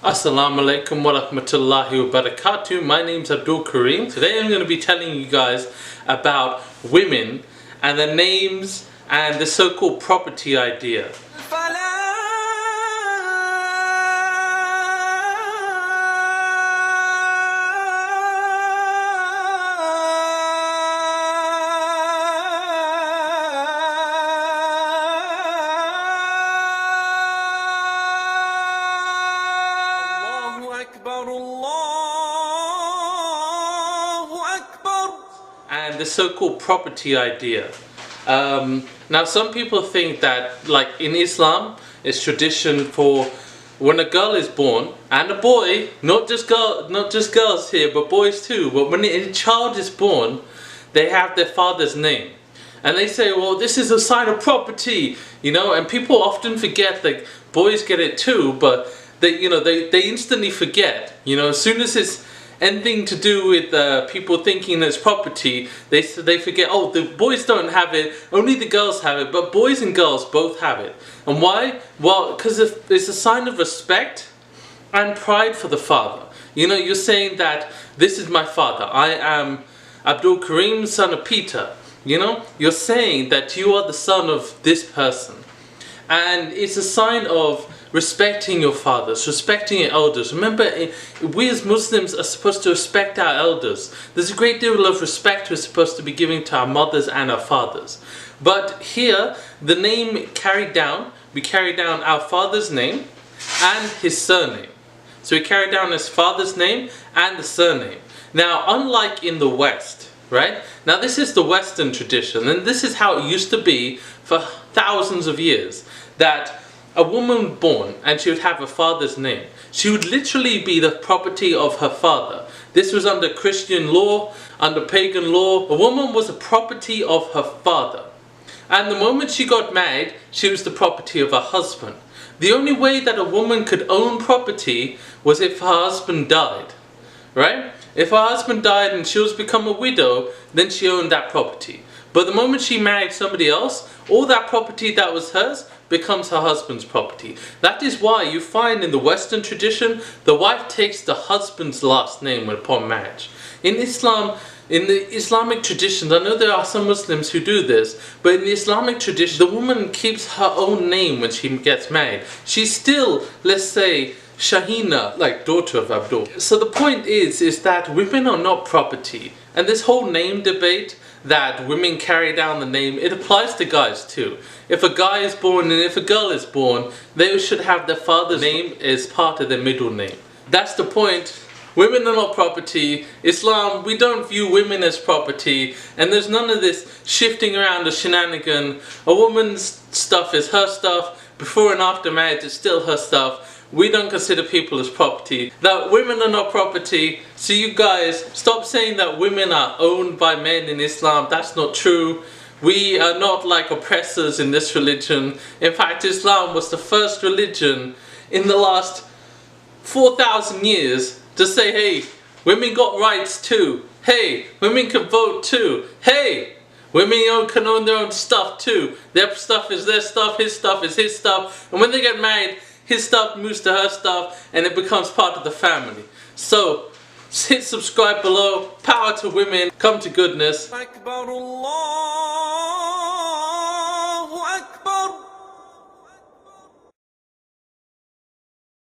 Assalamu alaikum wa rahmatullahi wa barakatuh. My name's Abdul Karim. Today I'm going to be telling you guys about women and their names and the so-called property idea. And the so-called property idea. Now some people think that, like in Islam, it's tradition for when a girl is born and a boy, not just girls here, but boys too. But when a child is born, they have their father's name, and they say, "Well, this is a sign of property," you know. And people often forget that boys get it too, but they instantly forget. You know, as soon as it's anything to do with people thinking it's property, they forget, oh, the boys don't have it, only the girls have it, but boys and girls both have it. And why? Well, because it's a sign of respect and pride for the father. You know, you're saying that this is my father, I am Abdul Karim, son of Peter. You know, you're saying that you are the son of this person. And it's a sign of respecting your fathers, respecting your elders. Remember, we as Muslims are supposed to respect our elders. There's a great deal of respect we're supposed to be giving to our mothers and our fathers. But here, the name we carry down our father's name and his surname. So we carry down his father's name and the surname. Now, unlike in the West, right? Now this is the Western tradition, and this is how it used to be for thousands of years, that a woman born and she would have her father's name. She would literally be the property of her father. This was under Christian law, under pagan law. A woman was the property of her father. And the moment she got married, she was the property of her husband. The only way that a woman could own property was if her husband died, right? If her husband died and she was become a widow, then she owned that property. But the moment she married somebody else, all that property that was hers becomes her husband's property. That is why you find in the Western tradition, the wife takes the husband's last name upon marriage. In Islam, in the Islamic traditions, I know there are some Muslims who do this, but in the Islamic tradition, the woman keeps her own name when she gets married. She's still, let's say, Shahina, like daughter of Abdul. So the point is that women are not property. And this whole name debate, that women carry down the name, it applies to guys too. If a guy is born and if a girl is born, they should have their father's name as part of their middle name. That's the point. Women are not property. Islam, we don't view women as property, and there's none of this shifting around the shenanigan. A woman's stuff is her stuff, before and after marriage it's still her stuff. We don't consider people as property. Now, women are not property, so you guys, stop saying that women are owned by men in Islam. That's not true. We are not like oppressors in this religion. In fact, Islam was the first religion in the last 4,000 years to say, hey, women got rights too. Hey, women can vote too. Hey, women can own their own stuff too. Their stuff is their stuff, his stuff is his stuff. And when they get married, his stuff moves to her stuff and it becomes part of the family. So, hit subscribe below. Power to women. Come to goodness.